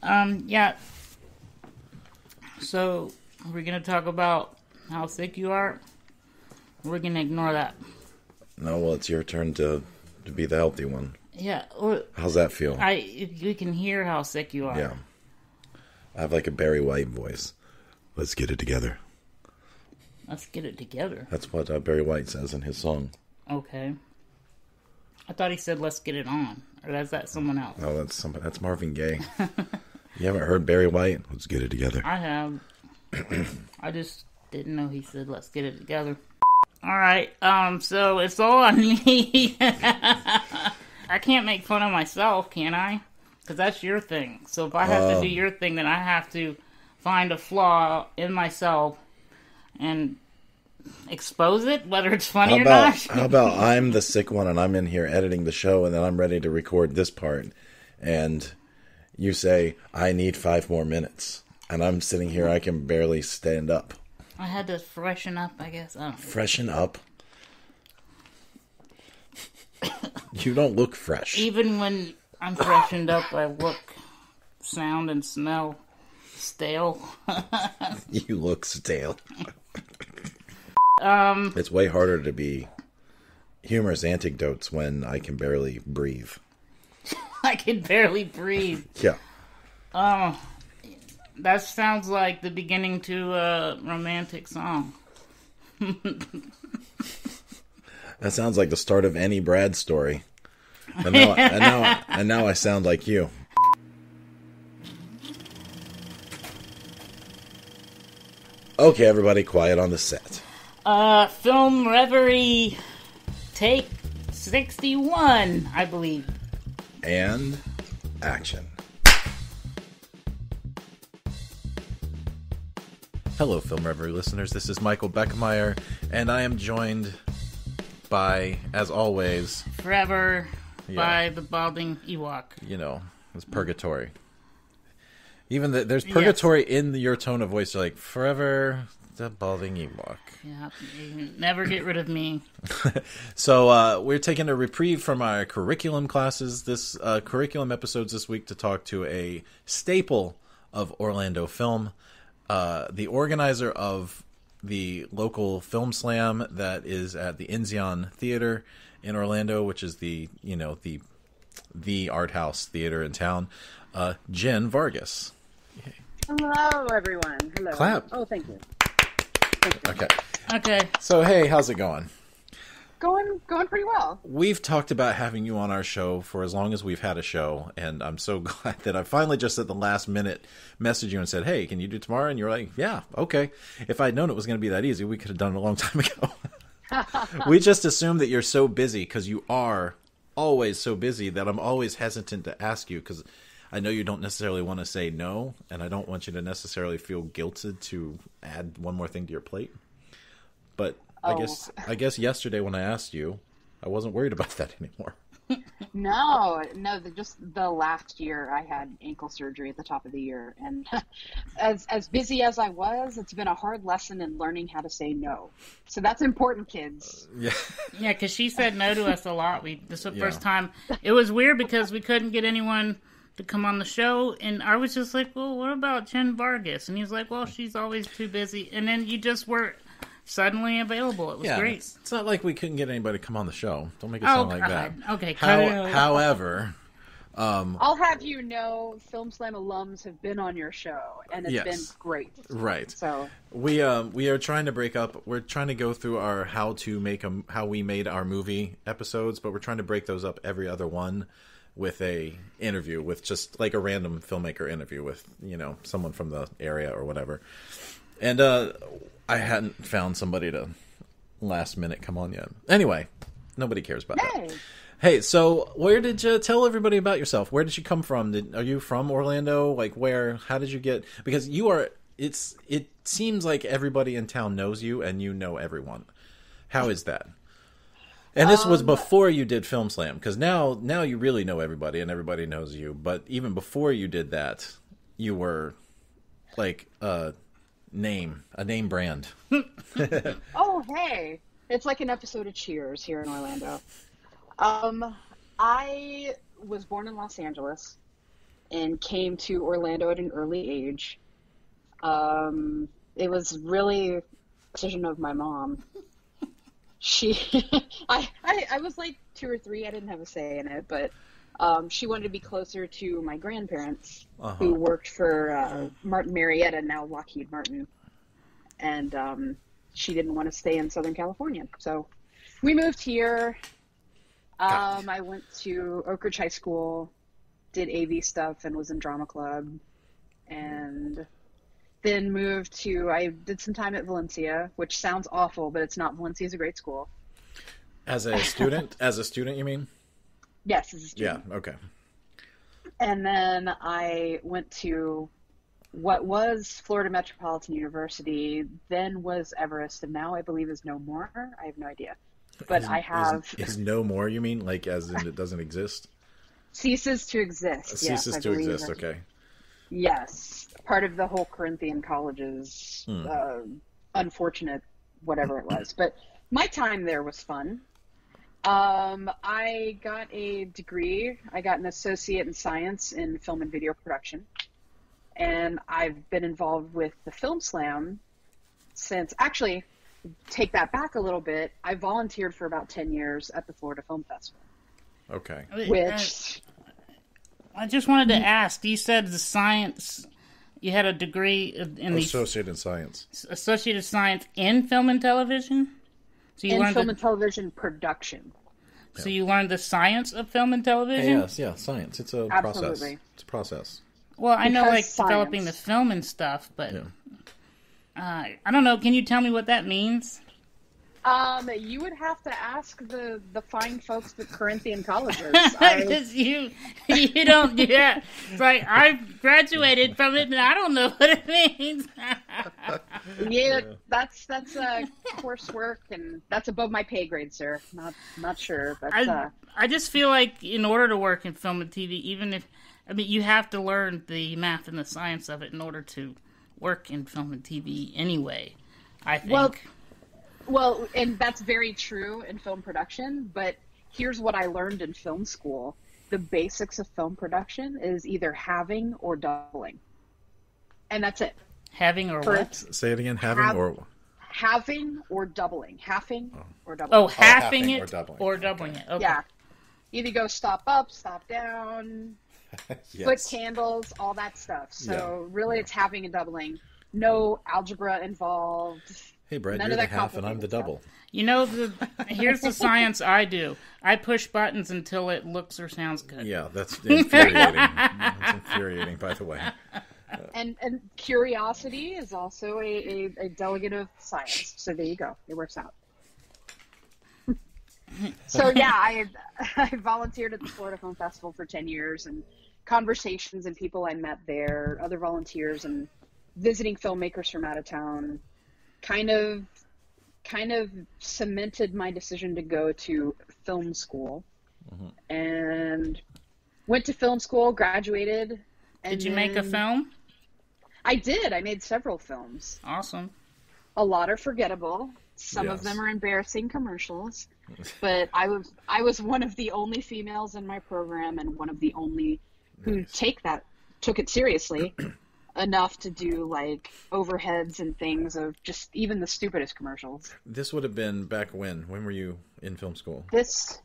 Yeah. So, we're going to talk about how sick you are. We're going to ignore that. No, well, it's your turn to be the healthy one. Yeah. How's that feel? You can hear how sick you are. Yeah. I have like a Barry White voice. Let's get it together. Let's get it together. That's what Barry White says in his song. Okay. I thought he said, let's get it on. Or is that someone else? No, that's Marvin Gaye. You haven't heard Barry White? Let's get it together. I have. I just didn't know he said, let's get it together. Alright, so it's all on me. I can't make fun of myself, can I? Because that's your thing. So if I have to do your thing, then I have to find a flaw in myself and expose it, whether it's funny or not. How about I'm the sick one and I'm in here editing the show and then I'm ready to record this part and you say, I need 5 more minutes. And I'm sitting here, I can barely stand up. I had to freshen up, I guess. I don't know. Freshen up? You don't look fresh. Even when I'm freshened up, I look, sound, and smell stale. You look stale. It's way harder to be humorous anecdotes when I can barely breathe. I can barely breathe. Yeah. That sounds like the beginning to a romantic song. That sounds like the start of any Brad story. And now I sound like you. Okay, everybody, quiet on the set. Film Reverie, take 61, I believe. And action. Hello, Film Reverie listeners. This is Michael Beckmeyer, and I am joined by, as always, Forever by the balding Ewok. You know, it's purgatory. Even there's purgatory in your tone of voice. You're like, forever the balding Ewok. Yeah, you never get rid of me. So we're taking a reprieve from our curriculum classes. This curriculum episodes this week to talk to a staple of Orlando film, the organizer of the local Film Slam that is at the Enzian Theater in Orlando, which is the art house theater in town. Jen Vargas. Yay. Hello, everyone. Hello. Clap. Oh, thank you. Okay. So, hey, how's it going? Going pretty well. We've talked about having you on our show for as long as we've had a show, and I'm so glad that I finally just at the last minute messaged you and said, hey, can you do tomorrow? And you're like, yeah, okay. If I'd known it was going to be that easy, we could have done it a long time ago. We just assumed that you're so busy, because you are always so busy, that I'm always hesitant to ask you, because I know you don't necessarily want to say no, and I don't want you to necessarily feel guilted to add one more thing to your plate. But I guess yesterday when I asked you, I wasn't worried about that anymore. No, just the last year I had ankle surgery at the top of the year, and as busy as I was, it's been a hard lesson in learning how to say no. So that's important, kids. Yeah, because she said no to us a lot. This is the first time. It was weird because we couldn't get anyone to come on the show, and I was just like, well, what about Jen Vargas? And he was like, well, she's always too busy. And then you just were suddenly available. It was great. It's not like we couldn't get anybody to come on the show. Don't make it sound like that. Okay. However, I'll have you know, Film Slam alums have been on your show, and it's been great. Right. So we are trying to break up. We're trying to go through our how we made our movie episodes, but we're trying to break those up every other one with a interview, with just like a random filmmaker interview with, someone from the area or whatever. And I hadn't found somebody to last minute come on yet. Anyway, nobody cares about that. Hey, so where did you tell everybody about yourself? Where did you come from? Are you from Orlando? Like where? How did you get? Because you are. It seems like everybody in town knows you, and you know everyone. How is that? And this was before you did Film Slam, because now you really know everybody, and everybody knows you. But even before you did that, you were like a name brand. Oh, hey. It's like an episode of Cheers here in Orlando. I was born in Los Angeles, and came to Orlando at an early age. It was really a decision of my mom. I was like 2 or 3. I didn't have a say in it, but she wanted to be closer to my grandparents, who worked for Martin Marietta, now Lockheed Martin, and she didn't want to stay in Southern California, so we moved here. I went to Oak Ridge High School, did AV stuff, and was in drama club, and then I did some time at Valencia, which sounds awful, but it's not. Valencia is a great school. As a student? As a student, you mean? Yes, as a student. Yeah, okay. And then I went to what was Florida Metropolitan University, then was Everest, and now I believe is no more. I have no idea. But Is no more, you mean? Like, as in it doesn't exist? Ceases to exist. Ceases to exist, okay. Yes. Part of the whole Corinthian college's unfortunate whatever it was. But my time there was fun. I got a degree. I got an associate in science in film and video production. And I've been involved with the Film Slam since, actually, take that back a little bit, I volunteered for about 10 years at the Florida Film Festival. Okay. Which... I just wanted to ask, you said the science... You had a degree in the Associated Science. Associated Science in film and television? So you learned film and television production. So you learned the science of film and television? Yeah, science. It's a Absolutely. process. It's a process. Well, I know, like, science. developing the film and stuff, but I don't know. Can you tell me what that means? You would have to ask the fine folks at Corinthian colleges. Because you don't, yeah. It's like, I graduated from it, and I don't know what it means. Yeah, that's coursework, and that's above my pay grade, sir. Not sure, but I just feel like in order to work in film and TV, you have to learn the math and the science of it in order to work in film and TV anyway, I think. Well, and that's very true in film production, but here's what I learned in film school. The basics of film production is either halving or doubling. And that's it. Having or what? Say it again, having or... Halving or doubling. Halving or doubling. Oh, halving it or doubling it. Okay. Yeah. Either go stop up, stop down, Yes. foot candles, all that stuff. So really it's halving and doubling. No algebra involved. Hey, Brad, None you're of the that half and I'm the double. stuff. You know, here's the science I do. I push buttons until it looks or sounds good. Yeah, that's infuriating. That's infuriating, by the way. And curiosity is also a delegate of science. So there you go. It works out. So yeah, I volunteered at the Florida Film Festival for 10 years, and conversations and people I met there, other volunteers and visiting filmmakers from out of town, kind of cemented my decision to go to film school. And went to film school, graduated. And Did you make a film? I did. I made several films. Awesome. A lot are forgettable. Some of Yes. them are embarrassing commercials. But I was one of the only females in my program, and one of the only who took it seriously enough to do like overheads and things of just even the stupidest commercials. This would have been back when? When were you in film school? This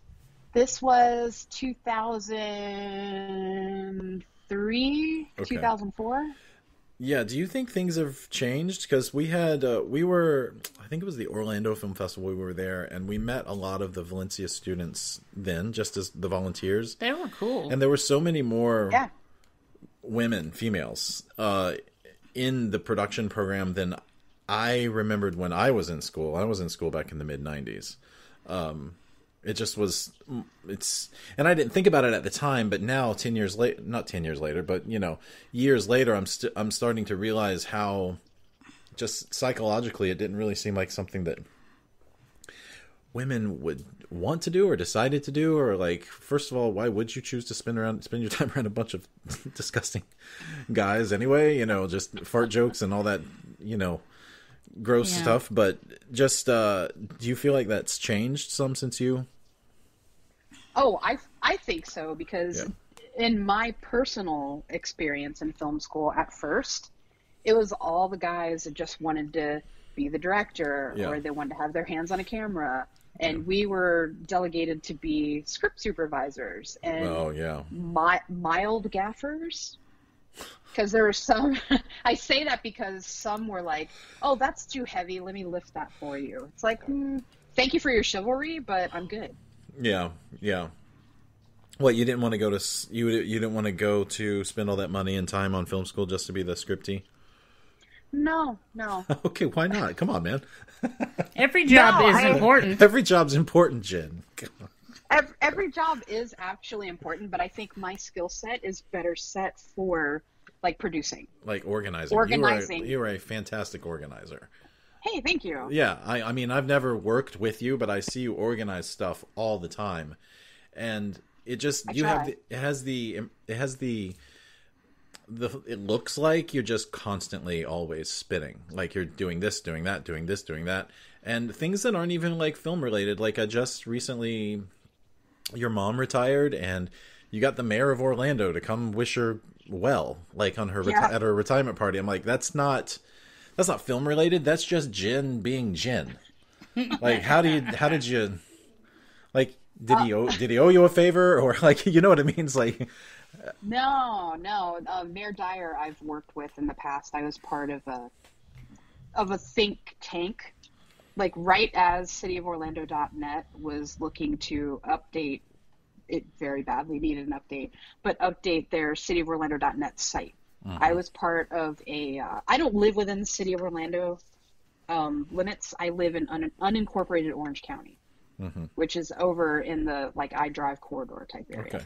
was 2003, Okay. 2004. Yeah, do you think things have changed? Because I think it was the Orlando Film Festival, we were there, and we met a lot of the Valencia students then, just as the volunteers. They were cool. And there were so many more Yeah. females, in the production program than I remembered when I was in school. I was in school back in the mid-90s. It just was, and I didn't think about it at the time, but now 10 years later, not 10 years later, but, years later, I'm starting to realize how just psychologically it didn't really seem like something that women would want to do or decided to do, or like, first of all, why would you choose to spend your time around a bunch of disgusting guys anyway, just fart jokes and all that, gross stuff. But just, do you feel like that's changed some since you? Oh, I think so, because in my personal experience in film school at first, it was all the guys that just wanted to be the director, or they wanted to have their hands on a camera. And we were delegated to be script supervisors and mild gaffers. Because there were some, I say that because some were like, oh, that's too heavy, let me lift that for you. It's like, thank you for your chivalry, but I'm good. Yeah, yeah. What, you didn't want to go to, you didn't want to go to spend all that money and time on film school just to be the scripty? No. Okay, why not? Come on, man. Every job is important. Every job's important, Jen. Every job is actually important, but I think my skill set is better set for like producing, like organizing. You were a fantastic organizer. Hey, thank you. Yeah, I mean, I've never worked with you, but I see you organize stuff all the time, and it just it looks like you're just constantly always spinning. Like you're doing this, doing that, doing this, doing that. And things that aren't even like film related. Like I just recently, your mom retired and you got the mayor of Orlando to come wish her well, like on her at her retirement party. I'm like, that's not film related. That's just Jen being Jen. Like, how did you, like, did he owe you a favor, or like, you know what it means? Like, No. Mayor Dyer I've worked with in the past. I was part of a think tank, like right as cityoforlando.net was looking to update, it very badly needed an update, but update their cityoforlando.net site. Mm-hmm. I was part of I don't live within the city of Orlando limits. I live in unincorporated Orange County, which is over in the like iDrive corridor type area. Okay.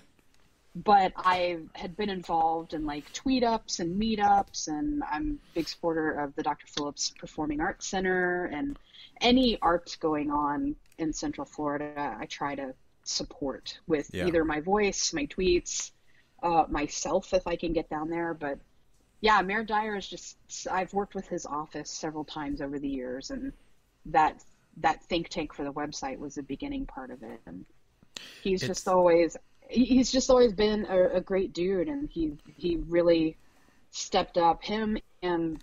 But I had been involved in like tweet ups and meetups, and I'm a big supporter of the Dr. Phillips Performing Arts Center, and any arts going on in Central Florida, I try to support with either my voice, my tweets, myself if I can get down there. But yeah, Mayor Dyer is just, I've worked with his office several times over the years, and that think tank for the website was the beginning part of it. And he's just always been a great dude, and he really stepped up. Him and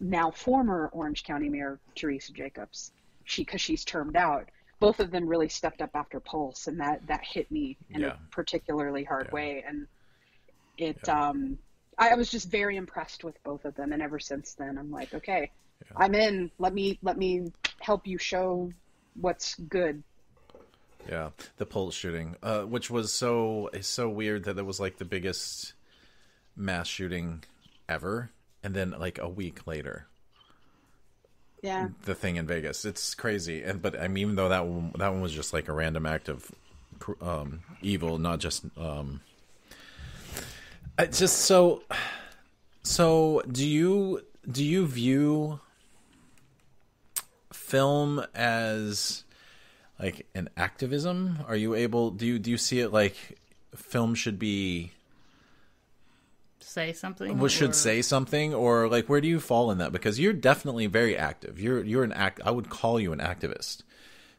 now former Orange County Mayor Teresa Jacobs, because she's termed out, both of them really stepped up after Pulse, and that hit me in a particularly hard way. And I was just very impressed with both of them, and ever since then I'm like, okay, I'm in. Let me help you show what's good. Yeah, the Pulse shooting, which was so weird that it was like the biggest mass shooting ever, and then like a week later, the thing in Vegas. It's crazy, but I mean, even though that one was just like a random act of evil, not just it's just so. Do you view film as like an activism? Are you able? Do you see it like film should be say something? Should say something, or like where do you fall in that? Because you're definitely very active. You're an I would call you an activist,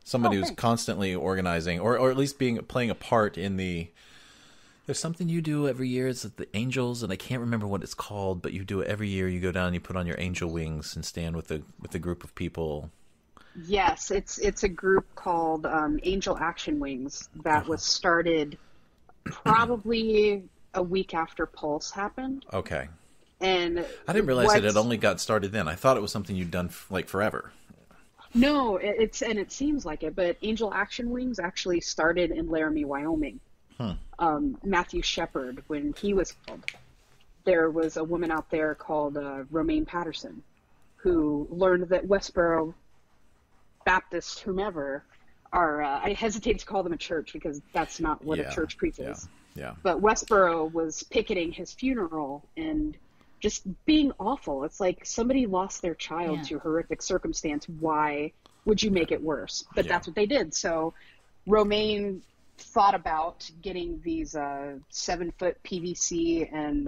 somebody who's constantly organizing, or at least playing a part in the. There's something you do every year. It's the Angels, and I can't remember what it's called, but you do it every year. You go down and you put on your angel wings and stand with a group of people. Yes, it's a group called Angel Action Wings that was started probably a week after Pulse happened. Okay. And I didn't realize that it only got started then. I thought it was something you'd done like forever. No, it seems like it, but Angel Action Wings actually started in Laramie, Wyoming. Matthew Shepard, when he was killed, there was a woman out there called Romaine Patterson who learned that Westboro Baptist, whomever, are, I hesitate to call them a church because that's not what a church preaches. Yeah. But Westboro was picketing his funeral and just being awful. It's like somebody lost their child to horrific circumstance. Why would you make it worse? But that's what they did. So Romaine thought about getting these 7-foot PVC and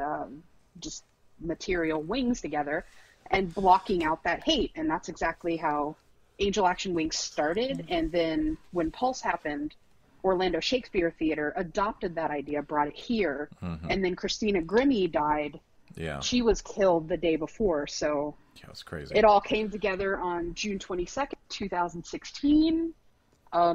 just material wings together and blocking out that hate. And that's exactly how Angel Action Wings started. And then when Pulse happened, Orlando Shakespeare Theater adopted that idea, brought it here, and then Christina Grimmie died. Yeah. She was killed the day before, so yeah, it's crazy. it all came together on June 22nd, 2016.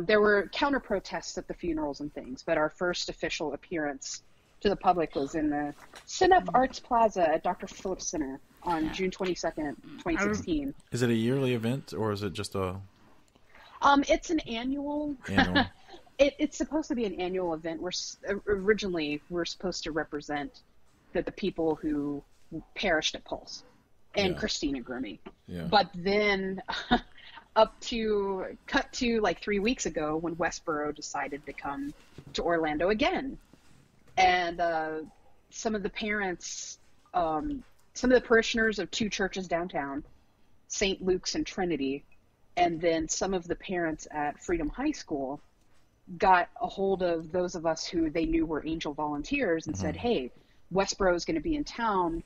There were counter protests at the funerals and things, but our first official appearance to the public was in the Cinef Arts Plaza at Dr. Phillips Center on June 22nd, 2016. Is it a yearly event, or is it just a... It's an annual... It's supposed to be an annual event. Originally, we're supposed to represent the people who perished at Pulse and Christina Grimmie. Yeah. But then... cut to like 3 weeks ago when Westboro decided to come to Orlando again. And some of the parents, some of the parishioners of two churches downtown, St. Luke's and Trinity, and then some of the parents at Freedom High School got a hold of those of us who they knew were Angel volunteers and said, hey, Westboro is going to be in town.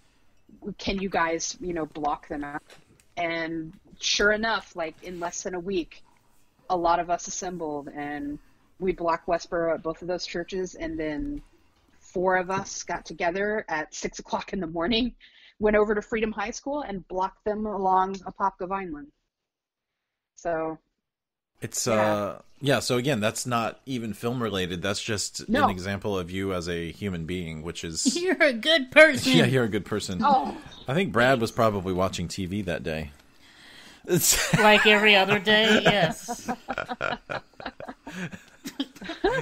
Can you guys, block them out? And sure enough, like in less than a week, a lot of us assembled and we blocked Westboro at both of those churches. And then 4 of us got together at 6 o'clock in the morning, went over to Freedom High School and blocked them along Apopka Vineland. So it's, so again, that's not even film related. That's just an example of you as a human being, which is... You're a good person. Yeah, you're a good person. Oh. I think Brad was probably watching TV that day. Like every other day, yes.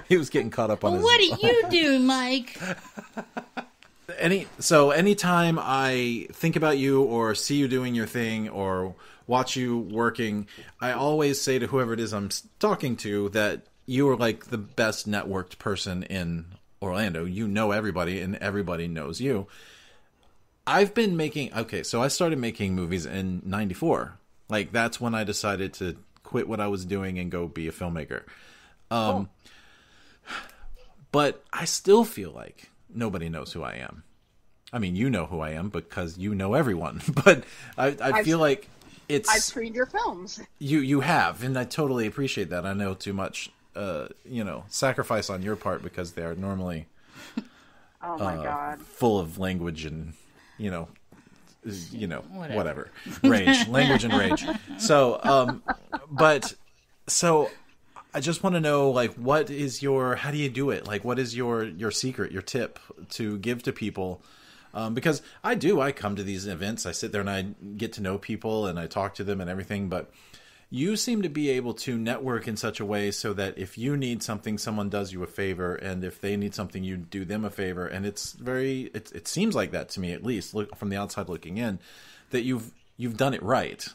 He was getting caught up on his... What do you do, Mike? Anytime I think about you or see you doing your thing or watch you working, I always say to whoever it is I'm talking to that you are like the best networked person in Orlando. You know everybody and everybody knows you. I've been so I started making movies in 94. Like, that's when I decided to quit what I was doing and go be a filmmaker. But I still feel like nobody knows who I am. I mean, you know who I am because you know everyone. But I feel like it's... I've screened your films. You have, and I totally appreciate that. I know too much, sacrifice on your part because they're normally oh my God. Full of language and, whatever. Rage. Language and rage. So, I just want to know, like, how do you do it? Like, what is your secret, your tip to give to people? Because I come to these events, I sit there and I get to know people and I talk to them and everything, but you seem to be able to network in such a way so that if you need something, someone does you a favor, and if they need something, you do them a favor. And it seems like that to me, at least from the outside looking in, that you've done it right.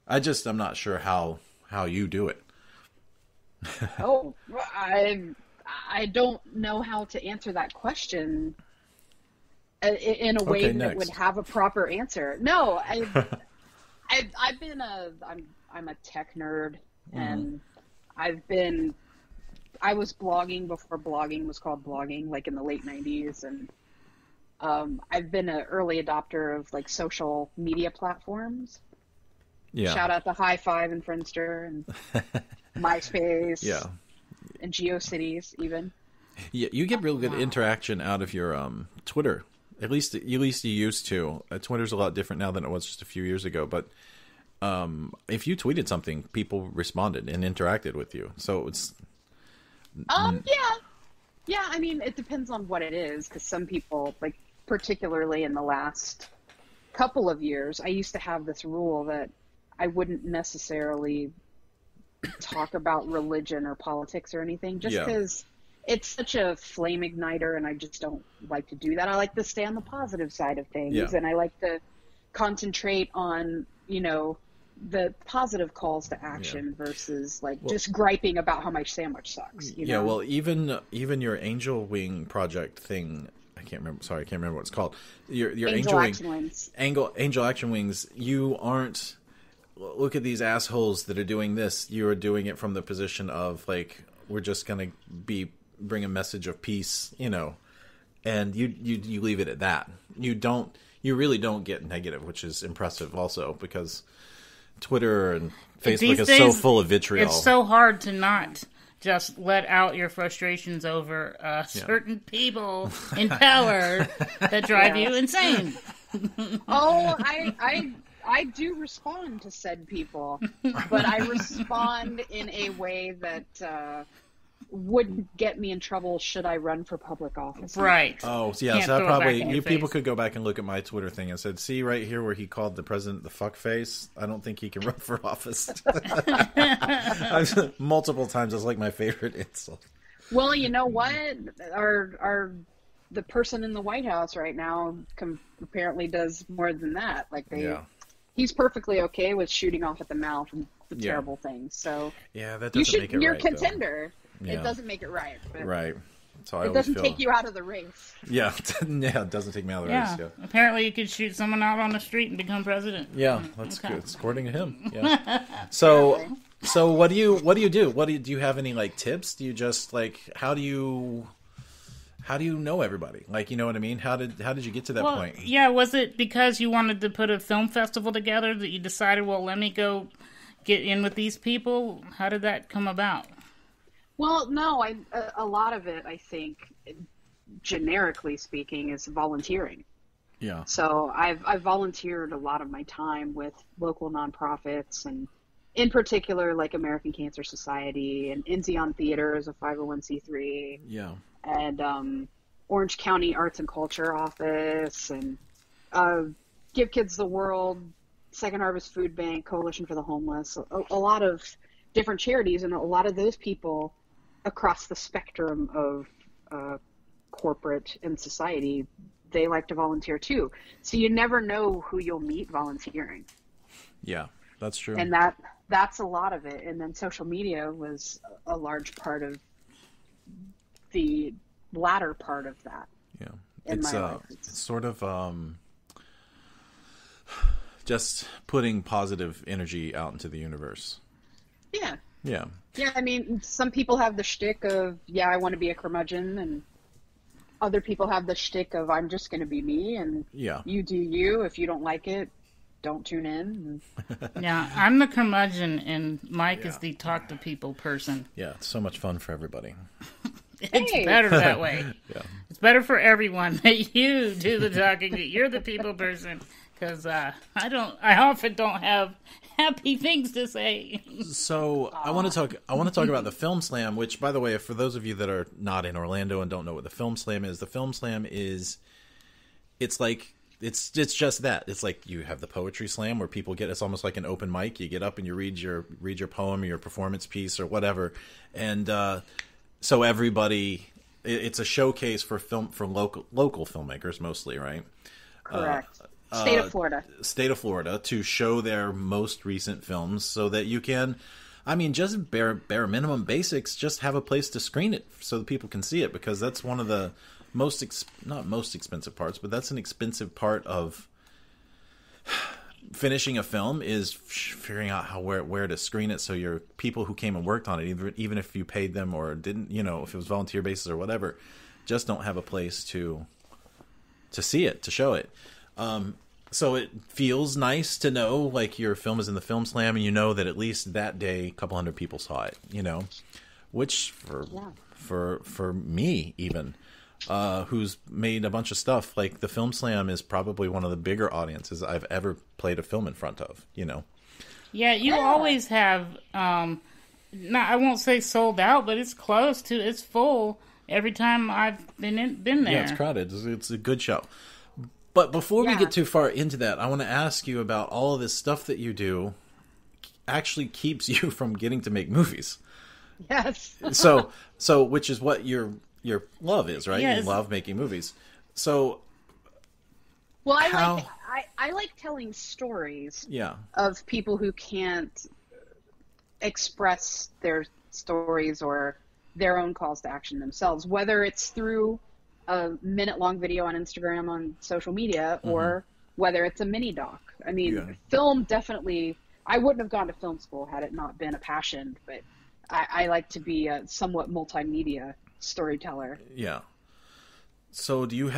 I'm not sure how you do it. I don't know how to answer that question in a way that would have a proper answer. No, I'm a tech nerd, and I was blogging before blogging was called blogging, like in the late 90s, and I've been an early adopter of like social media platforms. Yeah. Shout out to High Five and Friendster and MySpace. Yeah. And GeoCities even. Yeah, you get real good interaction out of your Twitter. At least you used to. Twitter's a lot different now than it was just a few years ago, but if you tweeted something, people responded and interacted with you. So it's yeah. I mean, it depends on what it is, because some people, like particularly in the last couple of years, I used to have this rule that I wouldn't necessarily talk about religion or politics or anything, just because it's such a flame igniter, and I just don't like to do that. I like to stay on the positive side of things, and I like to concentrate on, the positive calls to action versus just griping about how my sandwich sucks. Well, even your Angel Wing project thing, I can't remember what it's called. Your Angel Action Wings. Angel Action Wings. You aren't. Look at these assholes that are doing this. You are doing it from the position of like, we're just gonna bring a message of peace, and you leave it at that. You really don't get negative, which is impressive also, because Twitter and Facebook is so full of vitriol. It's so hard to not just let out your frustrations over certain people in power that drive you insane. Oh, I do respond to said people, but I respond in a way that wouldn't get me in trouble should I run for public office. Right. Oh, yeah. Can't So throw it back in your people face. could go back and look at my Twitter thing and said, see right here where he called the president the fuckface? I don't think he can run for office. Multiple times. It's like my favorite insult. Well, you know what? The person in the White House right now apparently does more than that. Like he's perfectly okay with shooting off at the mouth and the terrible things. So yeah, that doesn't make it you're right. You're a contender. Yeah. It doesn't make it right. But right. So it doesn't take you out of the race. Yeah, yeah, it doesn't take me out of the race. Yeah. Apparently, you could shoot someone out on the street and become president. Yeah, that's good. It's according to him. Yeah. So what do you do? Do you have any like tips? Do you just like how do you know everybody? Like, you know what I mean? How did you get to that point? Yeah, was it because you wanted to put a film festival together that you decided, well, let me go get in with these people? How did that come about? Well, no, a lot of it, I think, generically speaking, is volunteering. Yeah. So I've volunteered a lot of my time with local nonprofits, and in particular, like American Cancer Society and Enzian Theater is a 501c3. Yeah. And Orange County Arts and Culture Office, and Give Kids the World, Second Harvest Food Bank, Coalition for the Homeless, a lot of different charities, and a lot of those people across the spectrum of corporate and society, they like to volunteer too. So you never know who you'll meet volunteering. Yeah, that's true. And that's a lot of it. And then social media was a large part of the latter part of that. Yeah. It's sort of just putting positive energy out into the universe. Yeah. Yeah. Yeah, I mean, some people have the shtick of, I want to be a curmudgeon, and other people have the shtick of, I'm just going to be me, and you do you. If you don't like it, don't tune in. Yeah, I'm the curmudgeon, and Mike is the talk to people person. Yeah, it's so much fun for everybody. It's better that way. Yeah. It's better for everyone that you do the talking, that you're the people person, because I often don't have happy things to say. So I want to talk about the Film Slam, which, by the way, for those of you that are not in Orlando and don't know what the Film Slam is, the Film Slam is, it's just that. It's like you have the poetry slam where people it's almost like an open mic. You get up and you read your poem, or your performance piece, or whatever, and so everybody, it's a showcase for local filmmakers mostly, right? Correct. State of Florida to show their most recent films, so that you can, just bare minimum basics, just have a place to screen it so that people can see it, because that's one of the not most expensive parts, but that's an expensive part of finishing a film, is figuring out where to screen it, so your people who came and worked on it, even if you paid them or didn't, if it was volunteer basis or whatever, just don't have a place to see it, to show it. So it feels nice to know, like, your film is in the Film Slam, and you know that at least that day a couple hundred people saw it, which for me even, who's made a bunch of stuff, like, the Film Slam is probably one of the bigger audiences I've ever played a film in front of, Yeah, you always have, I won't say sold out, but it's close to, it's full every time I've been there. Yeah, it's crowded. It's a good show. But before we get too far into that, I want to ask you about all of this stuff that you do actually keeps you from getting to make movies. Yes. So which is what your love is, right? Yes. You love making movies. So, well, I like telling stories. Yeah. Of people who can't express their stories or their own calls to action themselves, whether it's through a minute-long video on Instagram, on social media, or whether it's a mini doc. Film definitely, I wouldn't have gone to film school had it not been a passion, but I like to be a somewhat multimedia storyteller. Yeah. So do you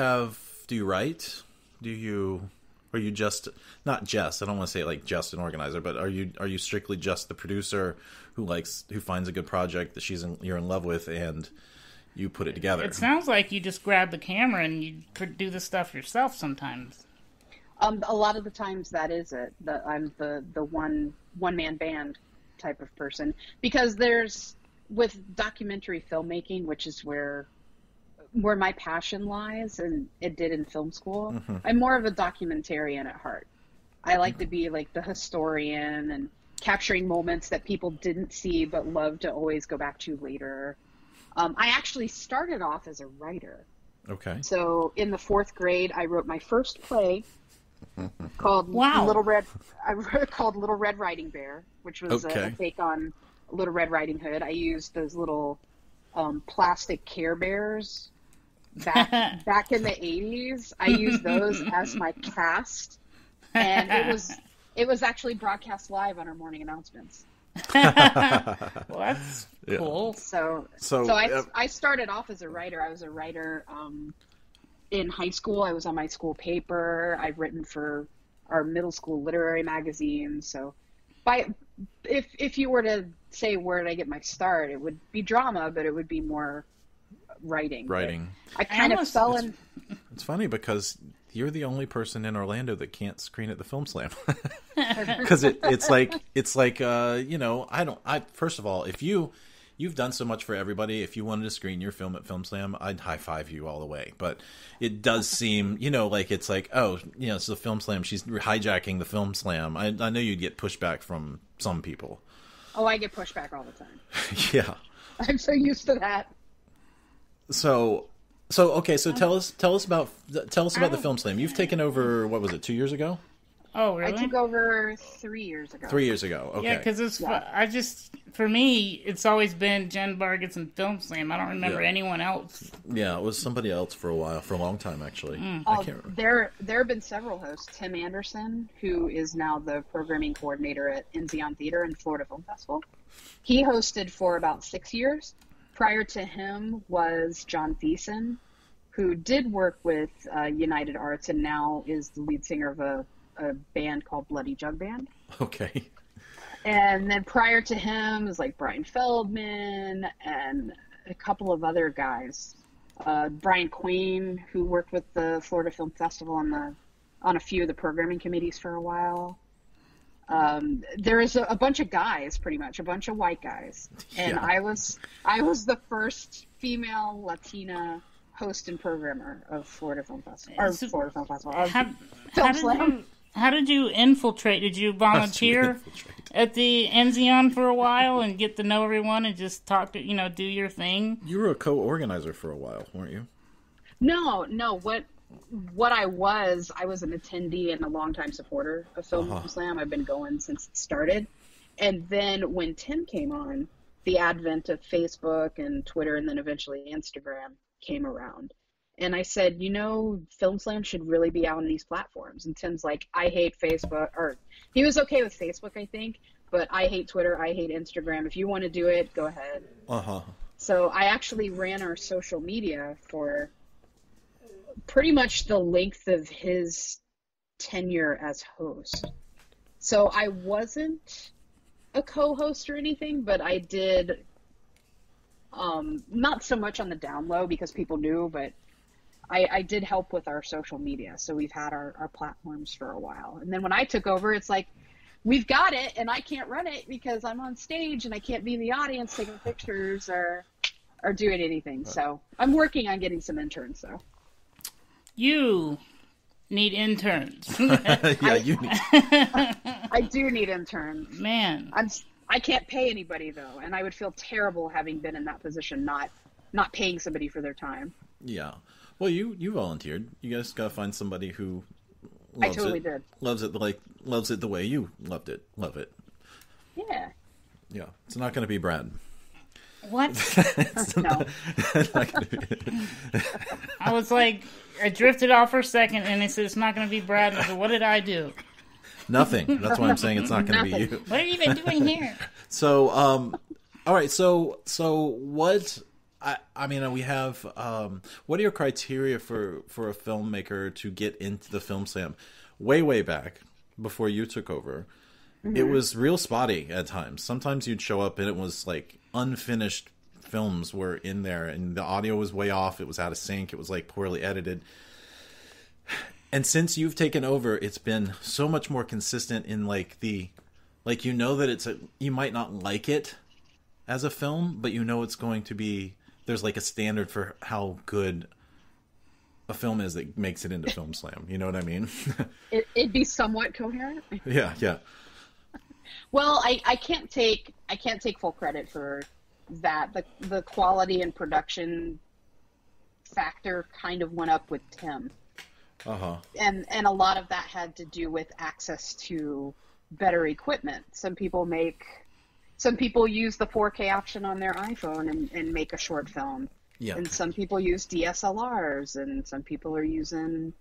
write? Do you Are you just not just? I don't want to say like just an organizer, but are you strictly just the producer who finds a good project that you're in love with and you put it together? It sounds like you just grab the camera and you do the stuff yourself sometimes. A lot of the times that is it. I'm the one man band type of person, because with documentary filmmaking, which is where my passion lies, and it did in film school. Mm-hmm. I'm more of a documentarian at heart. I like to be like the historian and capturing moments that people didn't see but love to always go back to later. I actually started off as a writer. Okay. So in the 4th grade, I wrote my first play called Little Red Riding Bear, which was a take on Little Red Riding Hood. I used those little plastic Care Bears back in the 80s. I used those as my cast, and it was actually broadcast live on our morning announcements. Well, that's cool. So I started off as a writer. I was a writer in high school. I was on my school paper. I've written for our middle school literary magazine. So if you were to say where did I get my start, it would be drama, but it would be more writing. I kind of fell in. It's funny because you're the only person in Orlando that can't screen at the Film Slam. Because it's like first of all, if you've done so much for everybody, if you wanted to screen your film at Film Slam, I'd high five you all the way. But it does seem, it's like, it's the Film Slam, she's hijacking the Film Slam. I know you'd get pushback from some people. Oh, I get pushback all the time. Yeah. I'm so used to that. So okay, so tell us about the Film Slam. You've taken over, what was it, 2 years ago? Oh, really? I took over 3 years ago. 3 years ago, okay. Yeah, because for me, it's always been Jen Vargas and Film Slam. I don't remember anyone else. Yeah, it was somebody else for a long time, actually. I can't remember. There have been several hosts. Tim Anderson, who is now the programming coordinator at Enzian Theater and Florida Film Festival. He hosted for about 6 years. Prior to him was John Thiessen, who did work with United Arts and now is the lead singer of a band called Bloody Jug Band. Okay. And then prior to him was like Brian Feldman and a couple of other guys. Brian Queen, who worked with the Florida Film Festival on a few of the programming committees for a while. There is a bunch of guys, pretty much a bunch of white guys, and I was the first female Latina host and programmer of Florida Film Festival. How did you infiltrate? Did you volunteer at the Enzian for a while and get to know everyone and just talk to do your thing? You were a co-organizer for a while, weren't you? No. What I was an attendee and a longtime supporter of Film Slam. I've been going since it started. And then when Tim came on, the advent of Facebook and Twitter and then eventually Instagram came around. And I said, Film Slam should really be out on these platforms. And Tim's like, I hate Facebook. Or he was okay with Facebook, I think. But I hate Twitter. I hate Instagram. If you want to do it, go ahead. So I actually ran our social media for pretty much the length of his tenure as host. So I wasn't a co-host or anything, but I did, not so much on the down low because people knew, but I did help with our social media. So we've had our platforms for a while. And then when I took over, it's like, we've got it and I can't run it because I'm on stage and I can't be in the audience taking pictures or doing anything. So I'm working on getting some interns though. You need interns. You need. I do need interns. Man. I can't pay anybody though, and I would feel terrible having been in that position, not paying somebody for their time. Yeah. Well, you volunteered. You guys got to find somebody who loves did. Loves it the way you love it. Yeah. Yeah. It's not going to be Brad. What? No. I was like, I drifted off for a second, and it said it's not going to be Brad. I said, what did I do? Nothing. That's why I'm saying it's not going to be you. What are you even doing here? So, all right. So what? I mean, we have. What are your criteria for a filmmaker to get into the Film Slam? Way back before you took over, it was real spotty at times. Sometimes you'd show up and it was like unfinished films were in there, and the audio was way off. It was out of sync. It was like poorly edited. And since you've taken over, it's been so much more consistent in like you know that you might not like it as a film, but you know it's going to be. There's like a standard for how good a film is that makes it into Film Slam. You know what I mean? It'd be somewhat coherent. Yeah. Well, I can't take full credit for that. The quality and production factor kind of went up with Tim. And a lot of that had to do with access to better equipment. Some people use the 4K option on their iPhone and make a short film. Yeah. And some people use DSLRs, and some people are using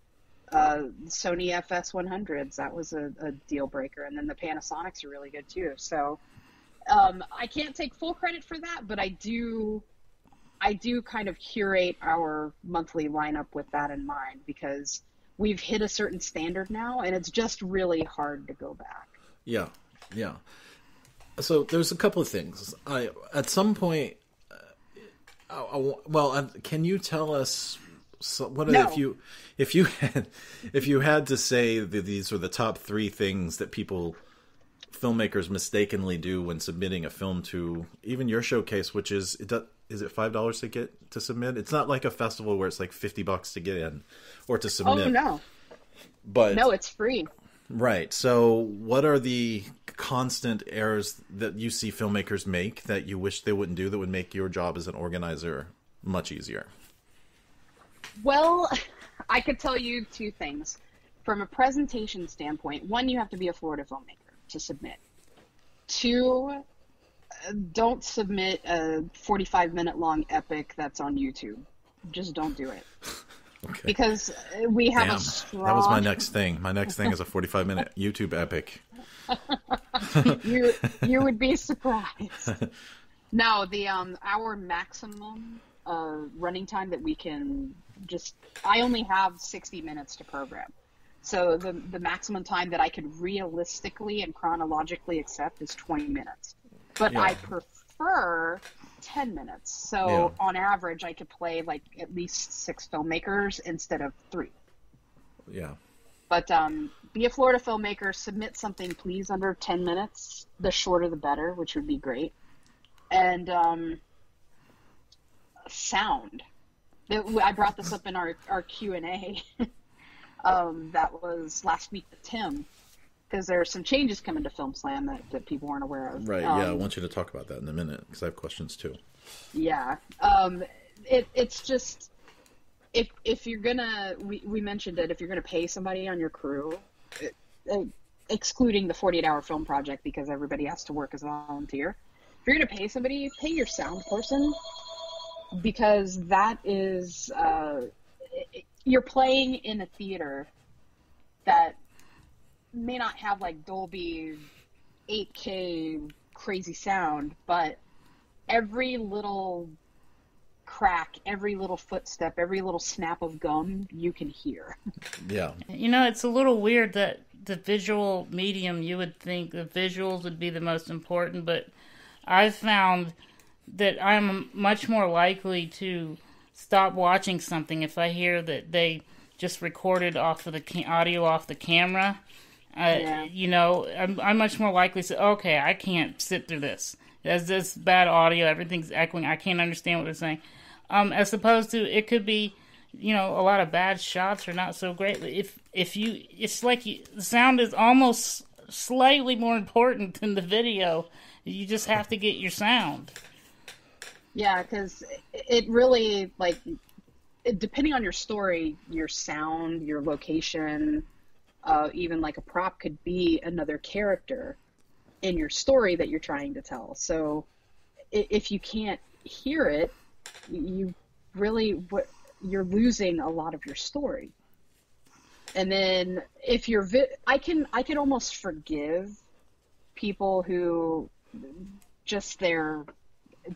Sony FS100s. That was a deal breaker. And then the Panasonics are really good too. So I can't take full credit for that, but I do kind of curate our monthly lineup with that in mind, because we've hit a certain standard now, and it's just really hard to go back. Yeah. So there's a couple of things. At some point, can you tell us if you had to say that these are the top 3 things that filmmakers mistakenly do when submitting a film to even your showcase, which is it $5 to get to submit? It's not like a festival where it's like $50 to get in or to submit. Oh no, but no, it's free. Right. So what are the constant errors that you see filmmakers make that you wish they wouldn't do that would make your job as an organizer much easier? Well, I could tell you 2 things. From a presentation standpoint, 1, you have to be a Florida filmmaker to submit. 2, don't submit a 45-minute long epic that's on YouTube. Just don't do it. Okay. Because we have a strong... That was my next thing. My next thing is a 45-minute YouTube epic. You would be surprised. No, our maximum running time that we can I only have 60 minutes to program. So the maximum time that I could realistically and chronologically accept is 20 minutes. But I prefer 10 minutes. So on average, I could play like at least 6 filmmakers instead of 3. Yeah. But be a Florida filmmaker, submit something, please, under 10 minutes. The shorter, the better, which would be great. And sound. I brought this up in our Q&A. That was last week with Tim, because there are some changes coming to Film Slam that people weren't aware of. Right, yeah, I want you to talk about that in a minute, because I have questions too. Yeah. It's just, if you're gonna, we mentioned it, if you're gonna pay somebody on your crew, excluding the 48-hour film project because everybody has to work as a volunteer, if you're gonna pay somebody, pay your sound person, because that is, you're playing in a theater that may not have like Dolby 8K crazy sound, but every little crack, every little footstep, every little snap of gum you can hear. Yeah. You know, it's a little weird that the visual medium, you would think the visuals would be the most important, but I've found that I'm much more likely to stop watching something if I hear that they just recorded off of the audio off the camera. You know, I'm much more likely to say, okay, I can't sit through this. There's this bad audio, everything's echoing, I can't understand what they're saying. As opposed to, it could be, you know, a lot of bad shots are not so great. It's like the sound is almost slightly more important than the video. You just have to get your sound. Yeah, because it really, like, depending on your story, your sound, your location, even like a prop could be another character in your story that you're trying to tell. So if you can't hear it, you're losing a lot of your story. And then if you're, I can almost forgive people who just their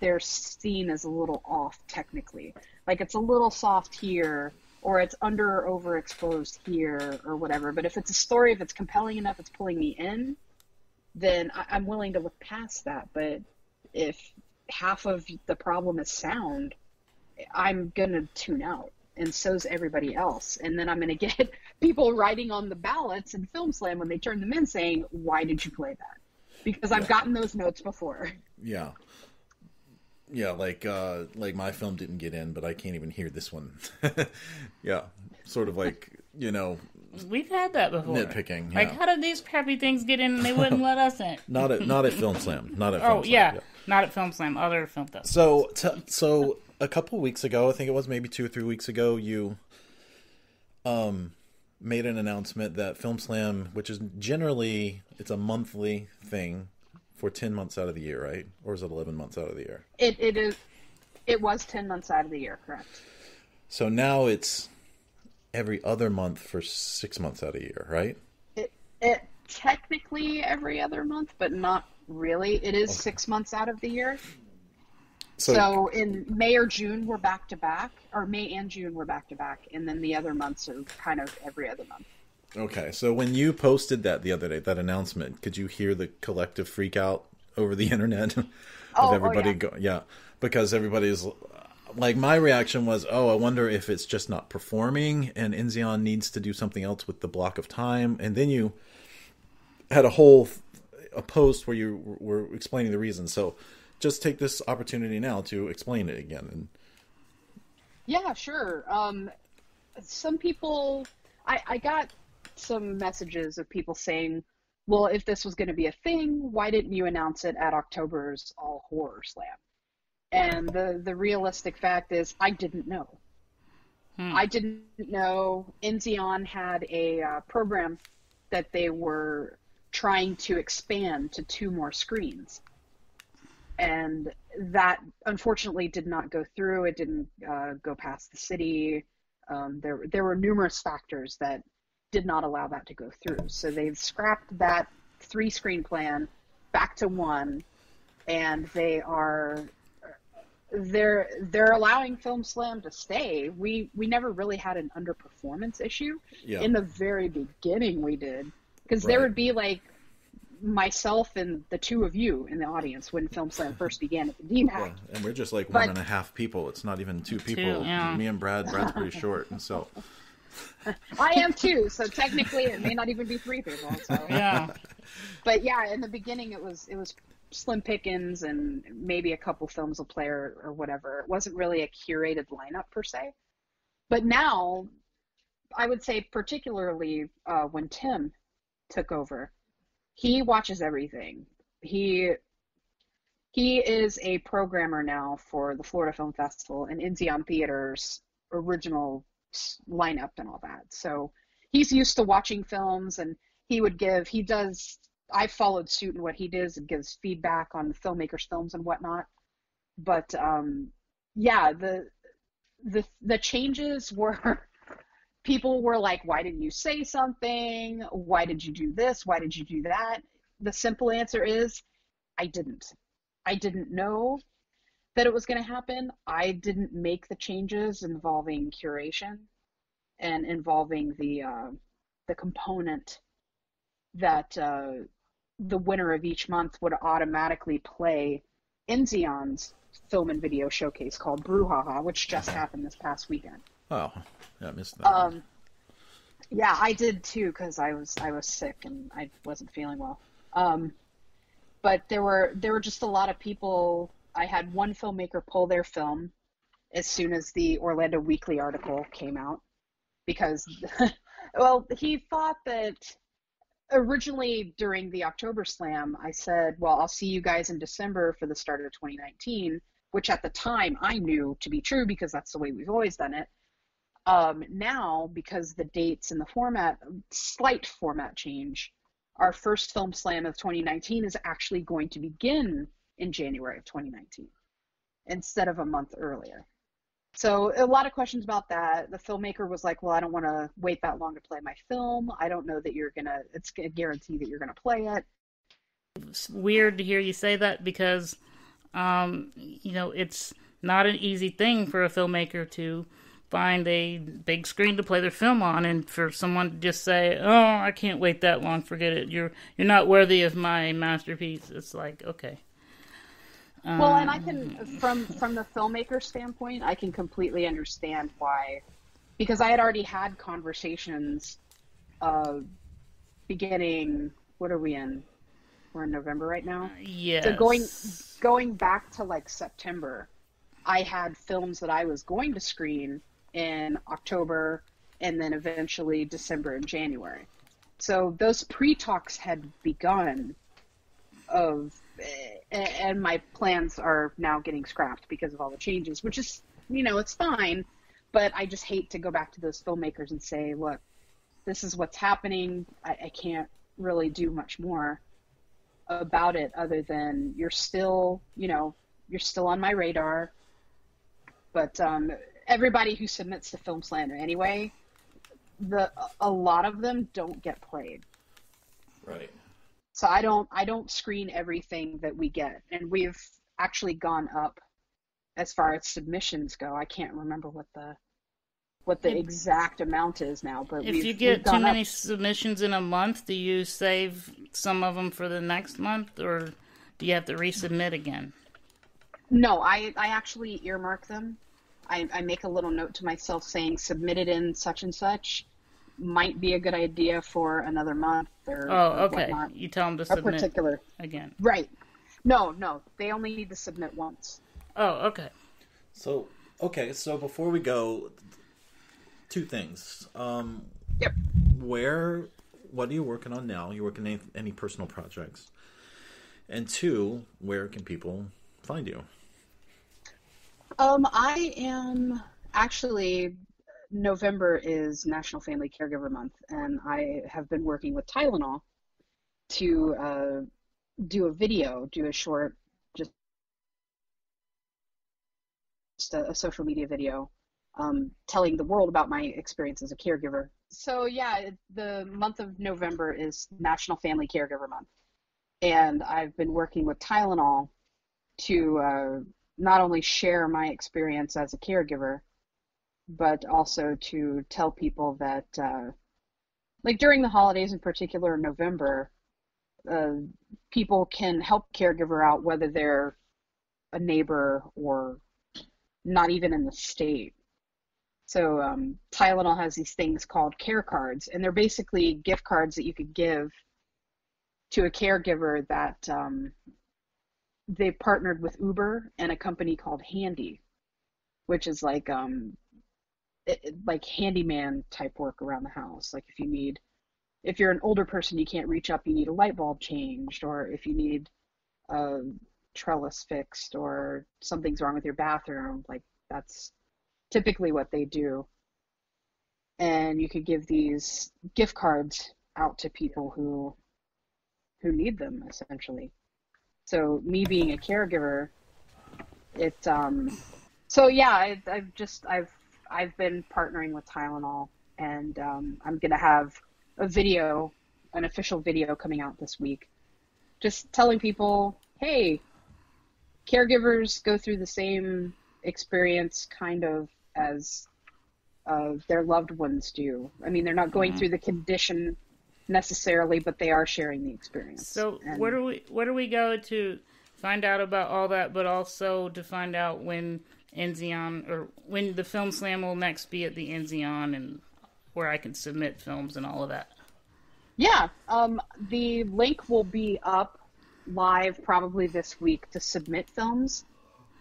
they're seen as a little off technically. Like it's a little soft here, or it's under or overexposed here, or whatever. But if it's a story, if it's compelling enough, it's pulling me in, then I'm willing to look past that. But if half of the problem is sound, I'm gonna tune out, and so's everybody else. And then I'm gonna get people writing on the ballots in Film Slam when they turn them in saying, "Why did you play that?" Because I've gotten those notes before. Yeah. Yeah, like my film didn't get in, but I can't even hear this one. Yeah, sort of like, we've had that before. Nitpicking. Like, yeah. how did these crappy things get in and they wouldn't let us in? Not at Film Slam. Not at Film Slam. Yeah, not at Film Slam. Other film festivals. So a couple weeks ago, I think it was maybe 2 or 3 weeks ago, you made an announcement that Film Slam, which is generally it's a monthly thing, for 10 months out of the year, right? Or is it 11 months out of the year? It was 10 months out of the year, correct. So now it's every other month for 6 months out of the year, right? It technically every other month, but not really. It is 6 months out of the year. So in May or June, we're back to back, or May and June, we're back to back. And then the other months are kind of every other month. Okay, so when you posted that the other day, that announcement, could you hear the collective freak out over the internet of everybody? Yeah, because everybody's like, my reaction was, I wonder if it's just not performing and Enzian needs to do something else with the block of time. And then you had a post where you were explaining the reason. So just take this opportunity now to explain it again. Yeah, sure. Some people, I got some messages of people saying, well, if this was going to be a thing, why didn't you announce it at October's All Horror Slam? And the realistic fact is, I didn't know. I didn't know. Enzian had a program that they were trying to expand to 2 more screens. And that, unfortunately, did not go through. It didn't go past the city. There were numerous factors that did not allow that to go through. So they've scrapped that 3-screen plan back to 1, and they're allowing Film Slam to stay. We never really had an underperformance issue. Yeah. In the very beginning we did, because there would be like myself and the 2 of you in the audience when Film Slam first began at the DMAC. Yeah, and we're just like 1.5 people. It's not even 2 people. Me and Brad's pretty short, and so I am too, so technically it may not even be 3 people. So. Yeah. But yeah, in the beginning it was slim pickings and maybe a couple films will play or whatever. It wasn't really a curated lineup per se. But now, I would say particularly when Tim took over, he watches everything. He is a programmer now for the Florida Film Festival and Enzian Theater's original lineup and all that. So he's used to watching films, and I followed suit in what he does and gives feedback on the filmmakers' films and whatnot. But yeah, the changes were, people were like, why didn't you say something? Why did you do this? Why did you do that? The simple answer is, I didn't know that it was going to happen. I didn't make the changes involving curation and involving the component that the winner of each month would automatically play Enzian's film and video showcase called Brouhaha, which just happened this past weekend. Oh, yeah, I missed that. Yeah, I did too, because I was sick and I wasn't feeling well. But there were just a lot of people. I had one filmmaker pull their film as soon as the Orlando Weekly article came out, because, well, he thought that originally during the October Slam, I said, well, I'll see you guys in December for the start of 2019, which at the time I knew to be true because that's the way we've always done it. Now, because the dates and the slight format change, our first Film Slam of 2019 is actually going to begin in January of 2019 instead of a month earlier. So a lot of questions about that. The filmmaker was like, well, I don't want to wait that long to play my film. I don't know that it's a guarantee that you're going to play it. It's weird to hear you say that, because You know, it's not an easy thing for a filmmaker to find a big screen to play their film on, and for someone to just say, "Oh, I can't wait that long. Forget it. You're not worthy of my masterpiece." It's like, okay. Well, and I can, from the filmmaker standpoint, I can completely understand why, because I had already had conversations, beginning. What are we in? We're in November right now. Yes. So going back to like September, I had films that I was going to screen in October and then eventually December and January. So those pre-talks had begun and my plans are now getting scrapped because of all the changes, which is, you know, it's fine, but I just hate to go back to those filmmakers and say, look, this is what's happening. I can't really do much more about it other than you're still on my radar. But everybody who submits to Film Slam anyway, a lot of them don't get played. Right. So I don't screen everything that we get, and we've actually gone up as far as submissions go. I can't remember what the exact amount is now, but if you get too many submissions in a month, do you save some of them for the next month, or do you have to resubmit again? No, I actually earmark them. I make a little note to myself saying submitted in such and such. Might be a good idea for another month or okay. Whatnot. You tell them to submit again. Right. No, they only need to submit once. Oh, okay. So before we go, two things. Yep. What are you working on now? You working on any personal projects? And two, where can people find you? I am actually, November is National Family Caregiver Month, and I have been working with Tylenol to do a short, just a social media video, telling the world about my experience as a caregiver. So yeah, the month of November is National Family Caregiver Month, and I've been working with Tylenol to not only share my experience as a caregiver, but also to tell people that, like during the holidays, in particular in November, people can help caregiver out, whether they're a neighbor or not even in the state. So Tylenol has these things called care cards, and they're basically gift cards that you could give to a caregiver that they partnered with Uber and a company called Handy, which is like handyman type work around the house. Like if you're an older person, you can't reach up, you need a light bulb changed, or if you need a trellis fixed or something's wrong with your bathroom, like that's typically what they do. And you could give these gift cards out to people who need them, essentially. So me being a caregiver, so yeah, I've been partnering with Tylenol, and I'm gonna have an official video coming out this week, just telling people, hey, caregivers go through the same experience kind of as their loved ones do. I mean, they're not going through the condition necessarily, but they are sharing the experience. So where do we go to find out about all that, but also to find out when Enzian, or when the Film Slam will next be at the Enzian, and where I can submit films and all of that? Yeah, the link will be up live probably this week to submit films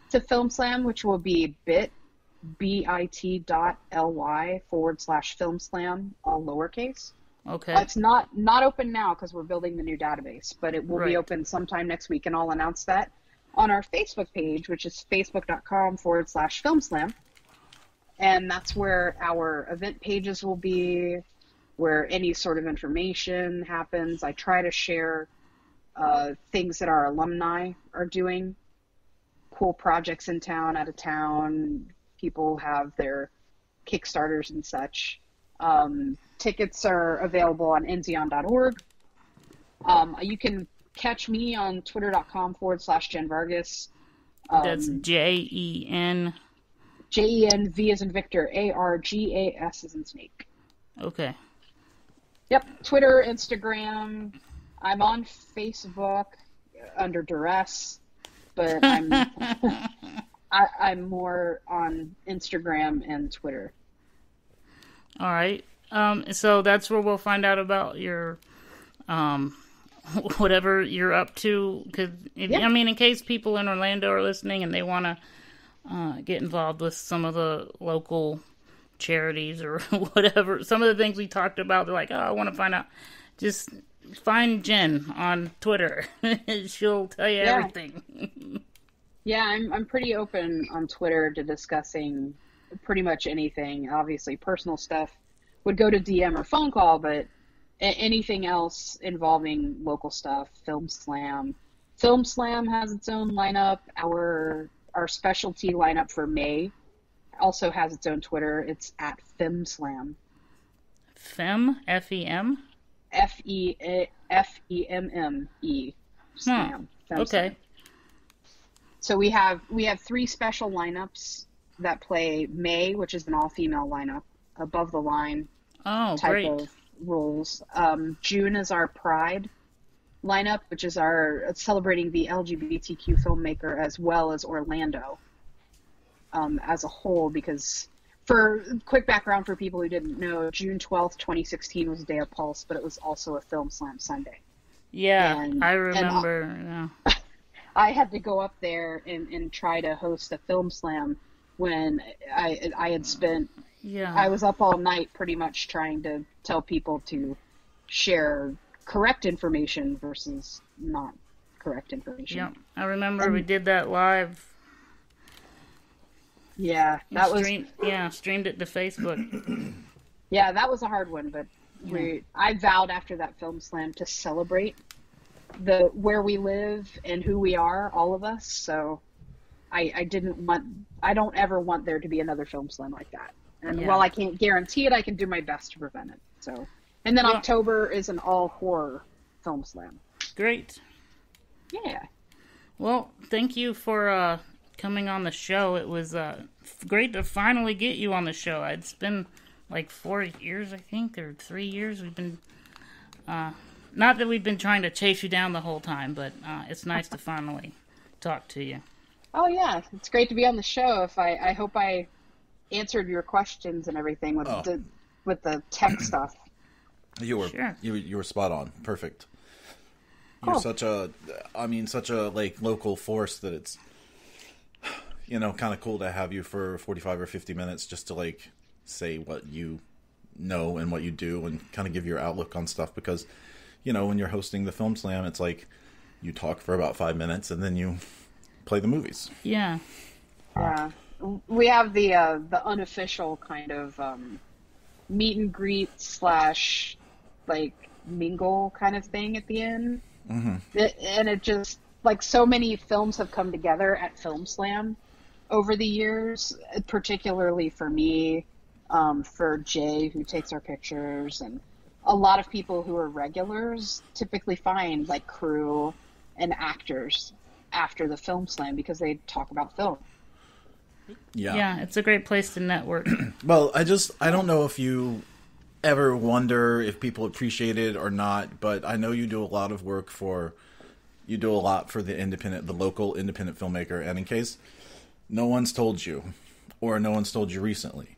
to Film Slam, which will be bit.ly/Film Slam, all lowercase. Okay. It's not open now because we're building the new database, but it will be open sometime next week, and I'll announce that on our Facebook page, which is facebook.com/Film Slam. And that's where our event pages will be, where any sort of information happens. I try to share things that our alumni are doing, cool projects in town, out of town. People have their Kickstarters and such. Tickets are available on enzian.org. You can catch me on twitter.com/Jen Vargas. That's JEN. JEN, V as in Victor, ARGAS as in Snake. Okay. Yep. Twitter, Instagram. I'm on Facebook under duress, but I'm more on Instagram and Twitter. All right. So that's where we'll find out about your, whatever you're up to. Because I mean, in case people in Orlando are listening and they want to get involved with some of the local charities or whatever, some of the things we talked about, they're like, oh, I want to find out. Just find Jen on Twitter. She'll tell you everything. Yeah, I'm pretty open on Twitter to discussing pretty much anything. Obviously, personal stuff would go to DM or phone call, but anything else involving local stuff, Film Slam. Film Slam has its own lineup. Our specialty lineup for May also has its own Twitter. It's at Film Slam. Fem? F-E-M? F-E-M-M-E. Slam. Fem Okay. Slam. So we have 3 special lineups that play May, which is an all-female lineup, above the line type of roles. June is our Pride lineup, which is our celebrating the LGBTQ filmmaker as well as Orlando as a whole. Because for quick background for people who didn't know, June 12th, 2016 was Day of Pulse, but it was also a Film Slam Sunday. Yeah, I remember. I had to go up there and try to host a film slam when I had spent, I was up all night pretty much trying to tell people to share correct information versus not correct information. Yeah, I remember we did that live. Yeah, that streamed it to Facebook. Yeah, that was a hard one, but I vowed after that film slam to celebrate where we live and who we are, all of us. So I don't ever want there to be another film slam like that. And while I can't guarantee it, I can do my best to prevent it. So, and then October is an all horror film slam. Great. Yeah. Well, thank you for coming on the show. It was great to finally get you on the show. It's been like 4 years, I think, or 3 years. We've been, not that we've been trying to chase you down the whole time, but it's nice to finally talk to you. Oh, yeah. It's great to be on the show. I hope I answered your questions and everything with the tech stuff. You were spot on. Perfect. You're such a like local force that it's, kind of cool to have you for 45 or 50 minutes just to like say what you know and what you do and kind of give your outlook on stuff, because when you're hosting the Film Slam, it's like you talk for about 5 minutes and then you play the movies. Yeah. We have the unofficial kind of meet and greet / like mingle kind of thing at the end. Mm-hmm. And it just, like, so many films have come together at Film Slam over the years, particularly for me, for Jay, who takes our pictures, and a lot of people who are regulars typically find, like, crew and actors after the Film Slam because they talk about film. Yeah, it's a great place to network. Well, I don't know if you ever wonder if people appreciate it or not, but I know you do a lot for the local independent filmmaker, and in case no one's told you, or no one's told you recently,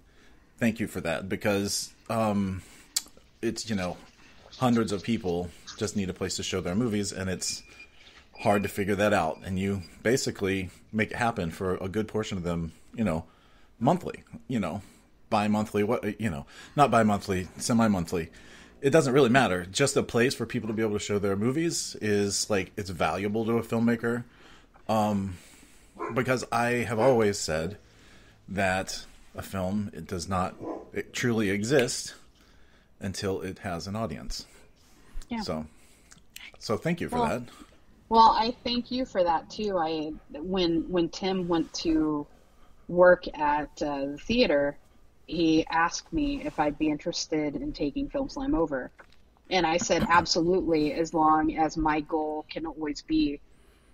thank you for that, because it's, hundreds of people just need a place to show their movies, and it's hard to figure that out, and you basically make it happen for a good portion of them, monthly, bi-monthly, not bi-monthly, semi-monthly. It doesn't really matter. Just a place for people to be able to show their movies is, like, it's valuable to a filmmaker. Because I have always said that a film, it truly exist until it has an audience. Yeah. So thank you for that. Well, I thank you for that too. When Tim went to work at the theater, he asked me if I'd be interested in taking Film Slam over. And I said, absolutely, as long as my goal can always be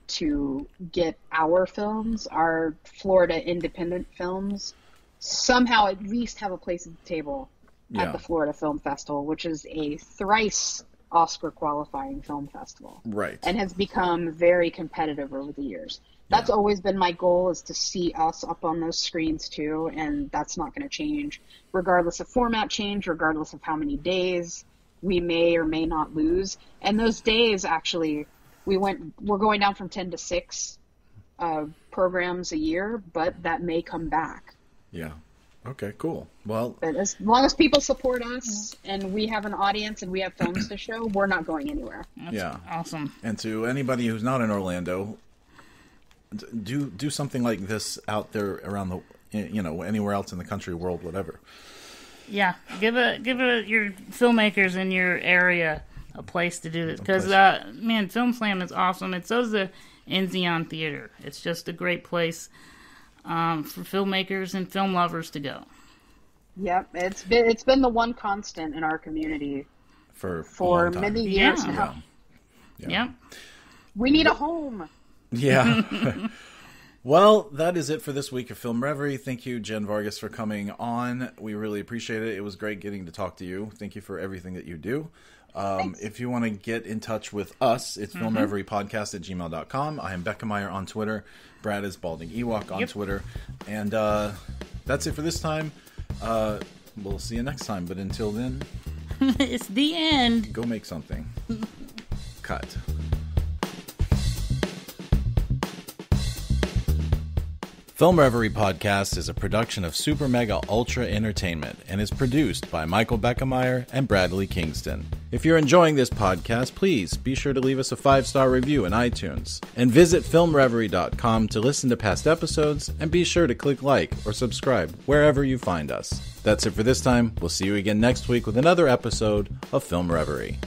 to get our films, our Florida independent films, somehow at least have a place at the table at the Florida Film Festival, which is a thrice Oscar qualifying film festival. Right. And has become very competitive over the years. That's always been my goal, is to see us up on those screens too, and that's not going to change regardless of format change, regardless of how many days we may or may not lose. And those days, actually, we're going down from 10 to 6 programs a year, but that may come back. Yeah. Okay, cool. Well, but as long as people support us and we have an audience and we have films to show, we're not going anywhere. That's awesome. And to anybody who's not in Orlando, do something like this out there around the, anywhere else in the country, world, whatever. Yeah, give your filmmakers in your area a place to do this, because man, Film Slam is awesome. And so's the Enzian Theater. It's just a great place for filmmakers and film lovers to go. Yep, it's been the one constant in our community for many years now. Yeah. Yep. We need a home. Yeah. Well, that is it for this week of Film Reverie. Thank you, Jen Vargas, for coming on. We really appreciate it. It was great getting to talk to you. Thank you for everything that you do. If you want to get in touch with us, it's filmreveriepodcast@gmail.com. I am Beckemeyer on Twitter. Brad is Balding Ewok on Twitter. And that's it for this time. We'll see you next time. But until then... It's the end. Go make something. Cut. Film Reverie Podcast is a production of Super Mega Ultra Entertainment and is produced by Michael Beckemeyer and Bradley Kingston. If you're enjoying this podcast, please be sure to leave us a 5-star review in iTunes. And visit filmreverie.com to listen to past episodes, and be sure to click like or subscribe wherever you find us. That's it for this time. We'll see you again next week with another episode of Film Reverie.